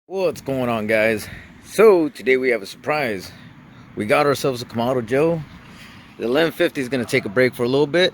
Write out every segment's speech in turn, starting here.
What's going on, guys? So today we have a surprise. We got ourselves a Kamado Joe. The 1150 is going to take a break for a little bit,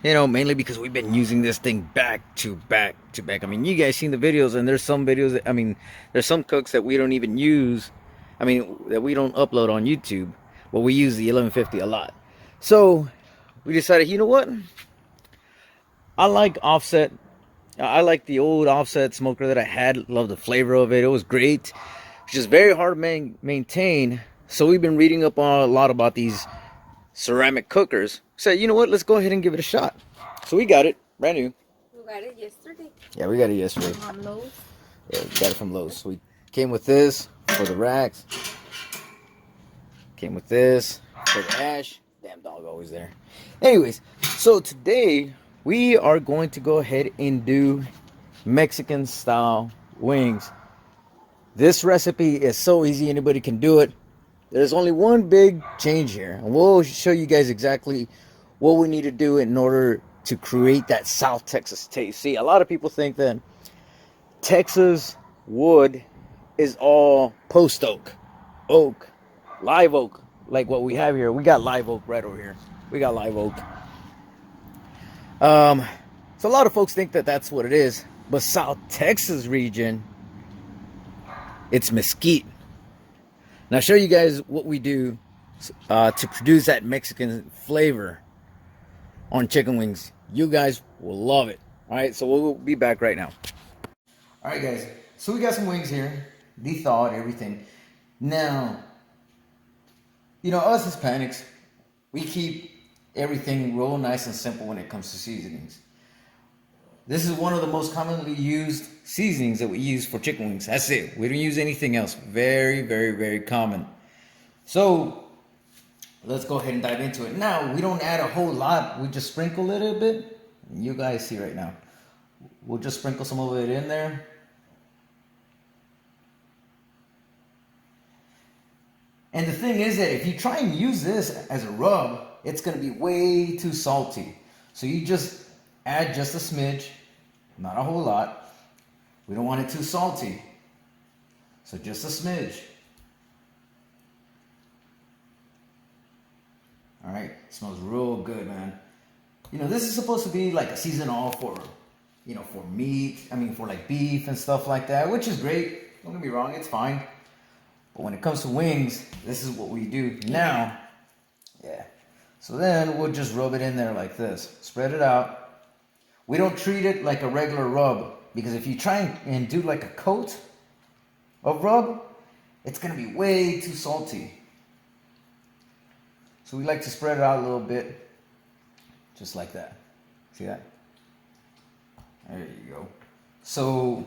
mainly because we've been using this thing back to back to back. I mean, you guys seen the videos, and there's some videos that, there's some cooks that we don't even use. That we don't upload on YouTube, but we use the 1150 a lot. So we decided, you know what? I like offset. I like the old offset smoker that I had. Love the flavor of it. It was great. It's just very hard to maintain. So we've been reading up a lot about these ceramic cookers. Said, you know what? Let's go ahead and give it a shot. So we got it, brand new. You got it yesterday Yeah, we got it yesterday. from Lowe's. Yeah, we got it from Lowe's. So we came with this for the racks. Came with this for the ash. Damn dog always there. Anyways, so today we are going to go ahead and do Mexican style wings. This recipe is so easy, anybody can do it. There's only one big change here, and we'll show you guys exactly what we need to do in order to create that South Texas taste. See, a lot of people think that Texas wood is all post oak, live oak, like what we have here. We got live oak right over here. We got live oak. So a lot of folks think that that's what it is, but South Texas region, it's mesquite. Now I'll show you guys what we do to produce that Mexican flavor on chicken wings. You guys will love it. All right, so we'll be back right now. All right, guys. So we got some wings here, de-thawed, everything. Now, us Hispanics, we keep everything real nice and simple when it comes to seasonings. This is one of the most commonly used seasonings that we use for chicken wings. That's it. We don't use anything else. Very, very, very common. So let's go ahead and dive into it. Now, we don't add a whole lot. We just sprinkle a little bit. You guys see right now. We'll just sprinkle some of it in there. And the thing is that if you try and use this as a rub, it's going to be way too salty. So you just add just a smidge, not a whole lot. We don't want it too salty. So just a smidge. All right, smells real good, man. This is supposed to be like a season all for, for meat. For like beef and stuff like that, which is great. Don't get me wrong, it's fine. But when it comes to wings, this is what we do now. Yeah. So then we'll just rub it in there like this. Spread it out. We don't treat it like a regular rub, because if you try and do like a coat of rub, it's going to be way too salty. So we like to spread it out a little bit, just like that. See that? There you go. So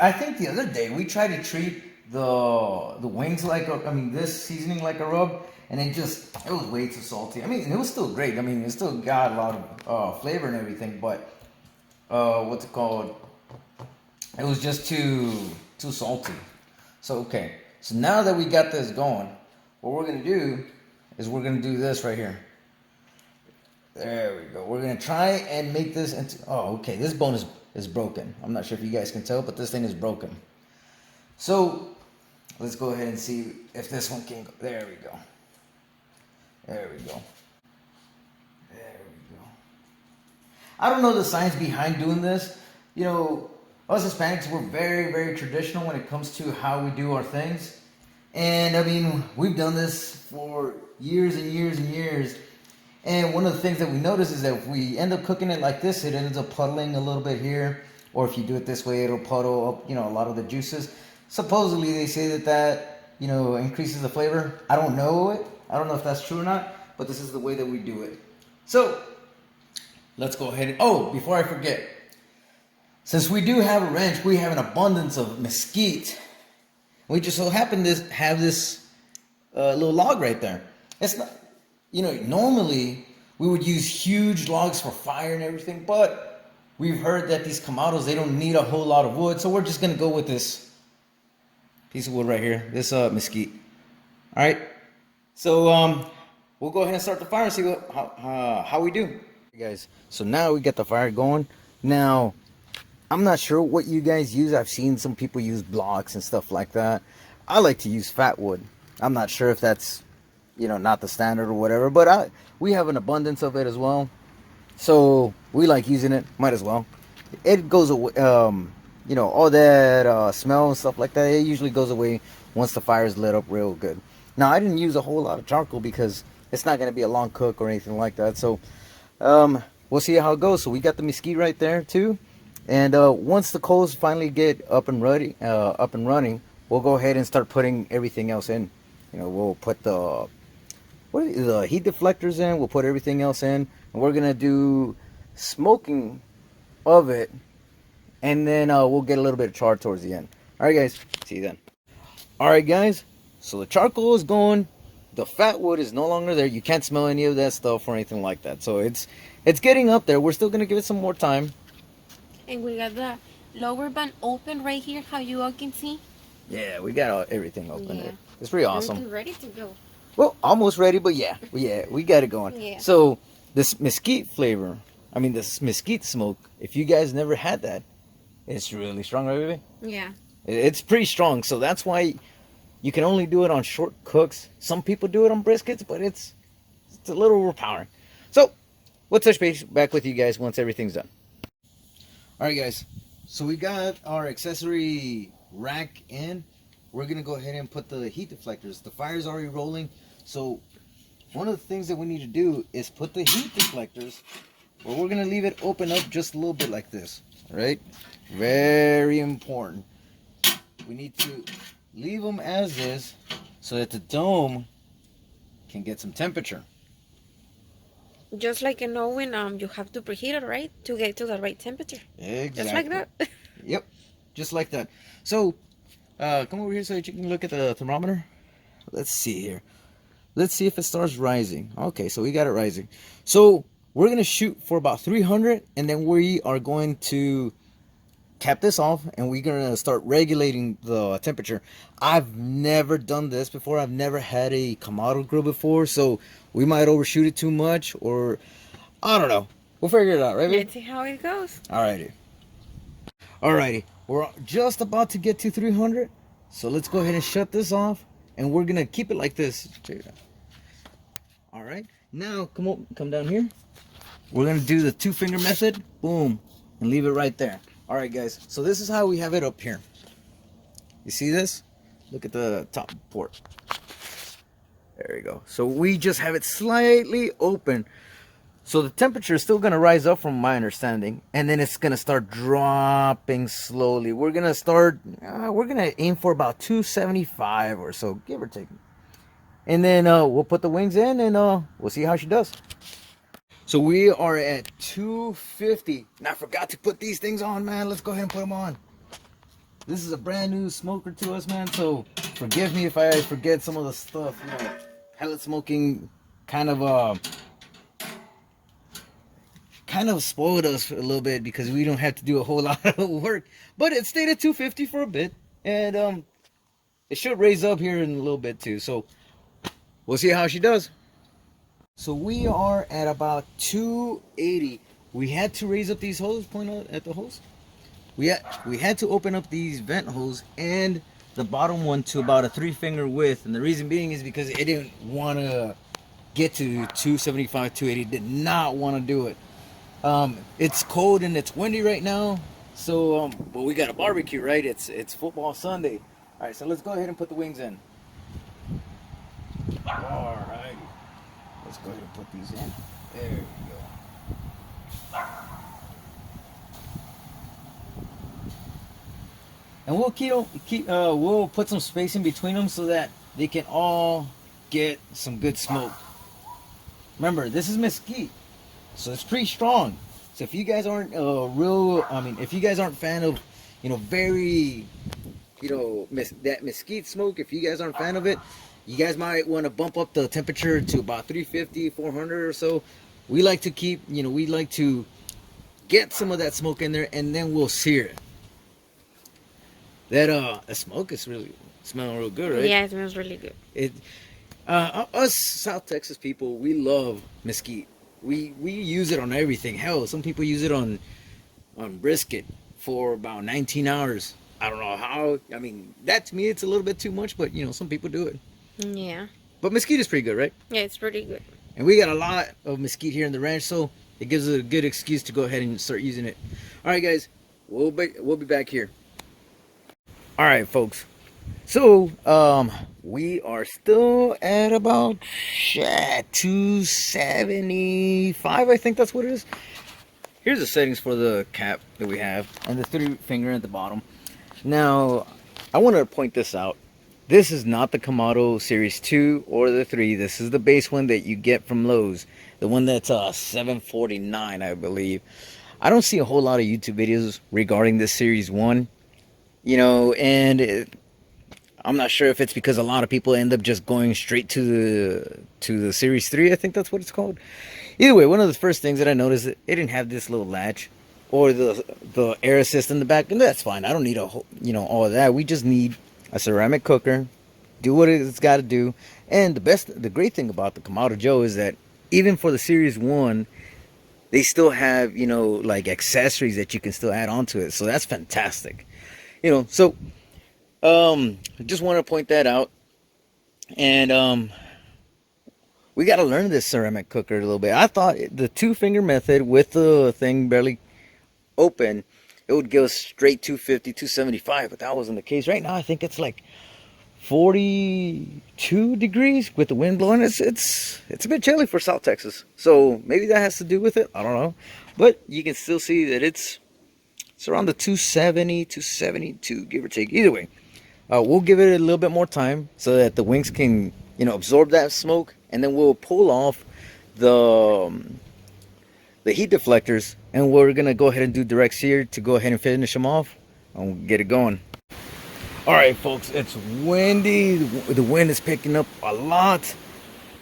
I think the other day we tried to treat the wings like this seasoning like a rub, and it was way too salty. It was still great. It still got a lot of flavor and everything, but what's it called? It was just too salty. So okay, so now that we got this going, what we're gonna do is we're gonna do this right here. There we go. We're gonna try and make this into. Oh, okay. This bone is broken. I'm not sure if you guys can tell, but this thing is broken. So let's go ahead and see if this one can go. There we go. There we go. There we go. I don't know the science behind doing this. Us Hispanics, we're very, very traditional when it comes to how we do our things. And we've done this for years and years and years. And one of the things that we notice is that if we end up cooking it like this, it ends up puddling a little bit here. Or if you do it this way, it'll puddle up, a lot of the juices. Supposedly they say that increases the flavor. I don't know it. I don't know if that's true or not, but this is the way that we do it. So let's go ahead and, before I forget, since we do have a ranch, we have an abundance of mesquite. We just so happen to have this little log right there. It's not, normally we would use huge logs for fire and everything, but we've heard that these Kamados, they don't need a whole lot of wood, so we're just gonna go with this piece of wood right here, this mesquite. All right, so we'll go ahead and start the fire and see how we do. Hey guys, so now we get the fire going. Now I'm not sure what you guys use. I've seen some people use blocks and stuff like that. I like to use fat wood. I'm not sure if that's, not the standard or whatever, but we have an abundance of it as well. So we like using it. Might as well. It goes away. All that smell and stuff like that. It usually goes away once the fire is lit up real good. Now I didn't use a whole lot of charcoal because it's not going to be a long cook or anything like that. So we'll see how it goes. So we got the mesquite right there too. And once the coals finally get up and running, we'll go ahead and start putting everything else in. We'll put the heat deflectors in. We'll put everything else in, and we're gonna do smoking of it, and then we'll get a little bit of char towards the end. All right, guys. See you then. All right, guys. So the charcoal is going. The fat wood is no longer there. You can't smell any of that stuff or anything like that. So it's getting up there. We're still gonna give it some more time. And we got the lower band open right here, how you all can see. Yeah, we got everything open there. It's pretty awesome. We're ready to go. Well, almost ready, but yeah, we got it going. Yeah. So this mesquite flavor, this mesquite smoke, if you guys never had that, it's really strong, right, baby? Yeah. It's pretty strong, so that's why you can only do it on short cooks. Some people do it on briskets, but it's a little overpowering. So we'll touch base back with you guys once everything's done. All right, guys. So we got our accessory rack in. We're gonna go ahead and put the heat deflectors. The fire's already rolling, so one of the things that we need to do is put the heat deflectors, well, we're gonna leave it open up just a little bit like this. All right, very important. We need to leave them as is so that the dome can get some temperature. Just like an oven, you have to preheat it, right, to get to the right temperature. Exactly. Just like that. Yep, just like that. So come over here so you can look at the thermometer. Let's see here. Let's see if it starts rising. Okay, so we got it rising. So we're gonna shoot for about 300, and then we are going to cap this off, and we're gonna start regulating the temperature. I've never done this before. I've never had a Kamado grill before, so we might overshoot it too much, or I don't know. We'll figure it out, right, babe? Let's see how it goes. Alrighty. We're just about to get to 300, so let's go ahead and shut this off, and we're gonna keep it like this. All right. Now come down here. We're gonna do the 2-finger method. Boom, and leave it right there. All right, guys. So this is how we have it up here. You see this? Look at the top port. There you go. So we just have it slightly open. So the temperature is still going to rise up from my understanding. And then it's going to start dropping slowly. We're going to aim for about 275 or so, give or take. And then we'll put the wings in, and we'll see how she does. So we are at 250. And I forgot to put these things on, man. Let's go ahead and put them on. This is a brand new smoker to us, man. So forgive me if I forget some of the stuff. Pellet smoking kind of spoiled us a little bit because we don't have to do a whole lot of work. But it stayed at 250 for a bit, and it should raise up here in a little bit too. So we'll see how she does. So we are at about 280. We had to raise up these holes. Point out at the holes. We had to open up these vent holes and the bottom one to about a 3-finger width, and the reason being is because it didn't want to get to 275, 280. Did not want to do it. It's cold and it's windy right now, so but we got a barbecue, right? It's football Sunday. All right, so let's go ahead and put the wings in. All right, let's go ahead and put these in. There you go. And we'll put some space in between them so that they can all get some good smoke. Remember, this is mesquite, so it's pretty strong. So if you guys aren't if you guys aren't fan of, very, that mesquite smoke, if you guys aren't fan of it, you guys might want to bump up the temperature to about 350, 400 or so. We like to keep, we like to get some of that smoke in there, and then we'll sear it. That smoke is really smelling real good, right? Yeah, it smells really good. Us South Texas people, we love mesquite. We use it on everything. Hell, some people use it on brisket, for about 19 hours. I don't know how. I mean, that to me, it's a little bit too much, but some people do it. Yeah. But mesquite is pretty good, right? Yeah, it's pretty good. And we got a lot of mesquite here in the ranch, so it gives us a good excuse to go ahead and start using it. All right, guys, we'll be back here. All right, folks. So, we are still at about 275. I think that's what it is. Here's the settings for the cap that we have, and the 3-finger at the bottom. Now, I want to point this out. This is not the Kamado Series 2 or the 3. This is the base one that you get from Lowe's. The one that's $749, I believe. I don't see a whole lot of YouTube videos regarding this Series 1. I'm not sure if it's because a lot of people end up just going straight to the Series 3. I think that's what it's called. Either way, one of the first things that I noticed, it didn't have this little latch or the air assist in the back, and that's fine. I don't need all of that. We just need a ceramic cooker, do what it's got to do. And the great thing about the Kamado Joe is that even for the Series 1, they still have like accessories that you can still add onto it. So that's fantastic. So I just want to point that out. And we got to learn this ceramic cooker a little bit. I thought the 2-finger method with the thing barely open, it would go straight 250, 275, but that wasn't the case. Right now, I think it's like 42 degrees with the wind blowing. It's a bit chilly for South Texas, so maybe that has to do with it. I don't know, but you can still see that it's around the 270, 272, give or take. Either way, we'll give it a little bit more time so that the wings can absorb that smoke, and then we'll pull off the heat deflectors, and we're gonna go ahead and do direct sear to go ahead and finish them off and get it going. All right, folks, it's windy. The wind is picking up a lot.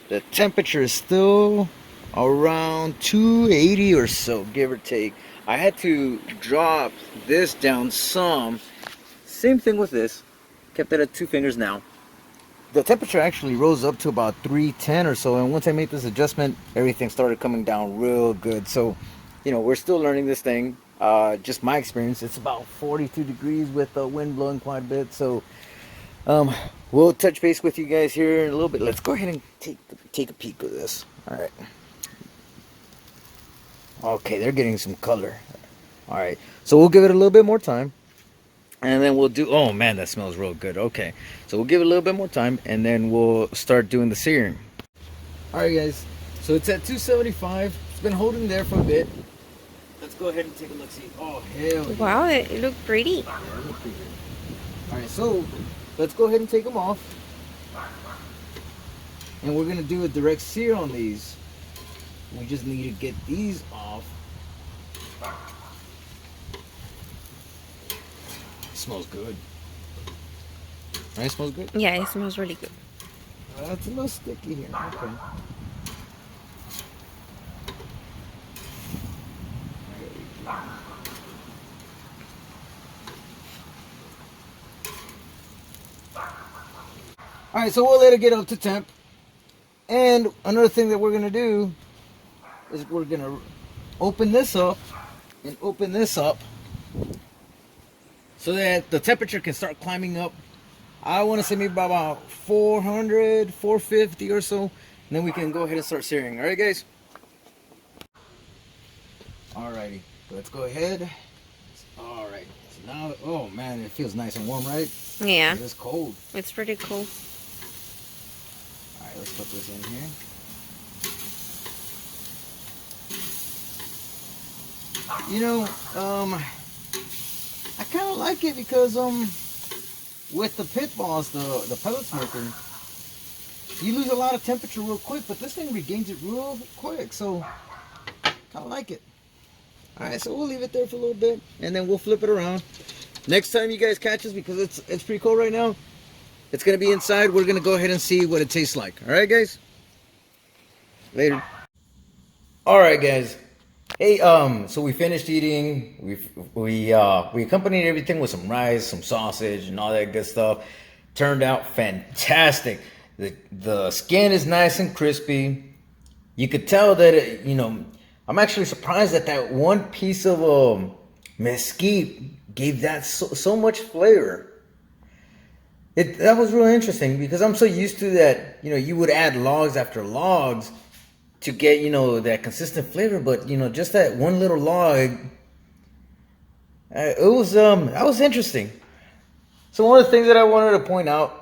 The temperature is still around 280 or so, give or take. I had to drop this down some. Same thing with this. Kept it at 2 fingers now. The temperature actually rose up to about 310 or so, and once I made this adjustment, everything started coming down real good. So, we're still learning this thing. Just my experience, it's about 42 degrees with the wind blowing quite a bit. So, we'll touch base with you guys here in a little bit. Let's go ahead and take a peek of this. All right. Okay, they're getting some color. All right, so we'll give it a little bit more time. And then we'll do, oh man, that smells real good. Okay, so we'll give it a little bit more time, and then we'll start doing the searing. All right, guys, so it's at 275. It's been holding there for a bit. Let's go ahead and take a look. See, oh hell yeah. Wow, it looked pretty. All right, so let's go ahead and take them off. And we're gonna do a direct sear on these. We just need to get these off. Smells good. Right? Smells good? Yeah, it smells really good. It's a little sticky here. Okay. Alright, so we'll let it get up to temp. And another thing that we're going to do is we're going to open this up and open this up so that the temperature can start climbing up. I want to say maybe about 400, 450 or so. And then we can go ahead and start searing. Alright, guys? Alrighty. Let's go ahead. Alright. So now, oh man, it feels nice and warm, right? Yeah. It's cold. It's pretty cool. Alright, let's put this in here. I kind of like it because with the pit balls, the pellet smoker, you lose a lot of temperature real quick, but this thing regains it real quick, so kind of like it. Alright, so we'll leave it there for a little bit, and then we'll flip it around. Next time you guys catch us, because it's pretty cold right now, it's going to be inside. We're going to go ahead and see what it tastes like. Alright, guys? Later. Alright, guys. Hey, so we finished eating. We accompanied everything with some rice, some sausage, and all that good stuff. Turned out fantastic. The skin is nice and crispy. You could tell that I'm actually surprised that one piece of mesquite gave that so much flavor. That was really interesting because I'm so used to that, you would add logs after logs to get, that consistent flavor, but just that one little log, that was interesting. So one of the things that I wanted to point out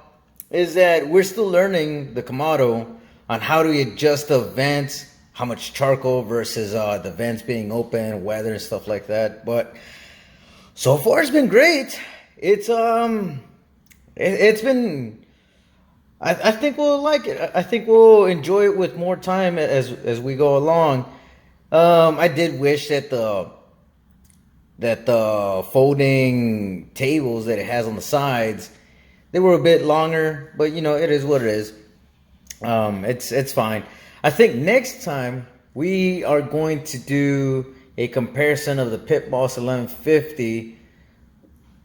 is that we're still learning the Kamado on how to adjust the vents, how much charcoal versus the vents being open, weather and stuff like that. But so far it's been great. It's been, I think we'll like it. I think we'll enjoy it with more time as we go along. I did wish that the folding tables that it has on the sides, they were a bit longer, but it is what it is. It's fine. I think next time we are going to do a comparison of the Pit Boss 1150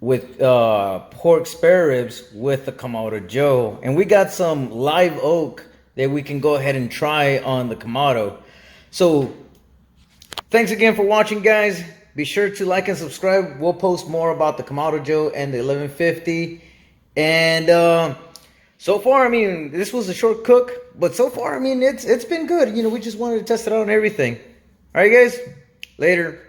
with pork spare ribs with the Kamado Joe, and we got some live oak that we can go ahead and try on the Kamado. So thanks again for watching, guys. Be sure to like and subscribe. We'll post more about the Kamado Joe and the 1150. And so far, I mean, this was a short cook, but so far, I mean, it's been good. We just wanted to test it out and everything. All right, guys. Later.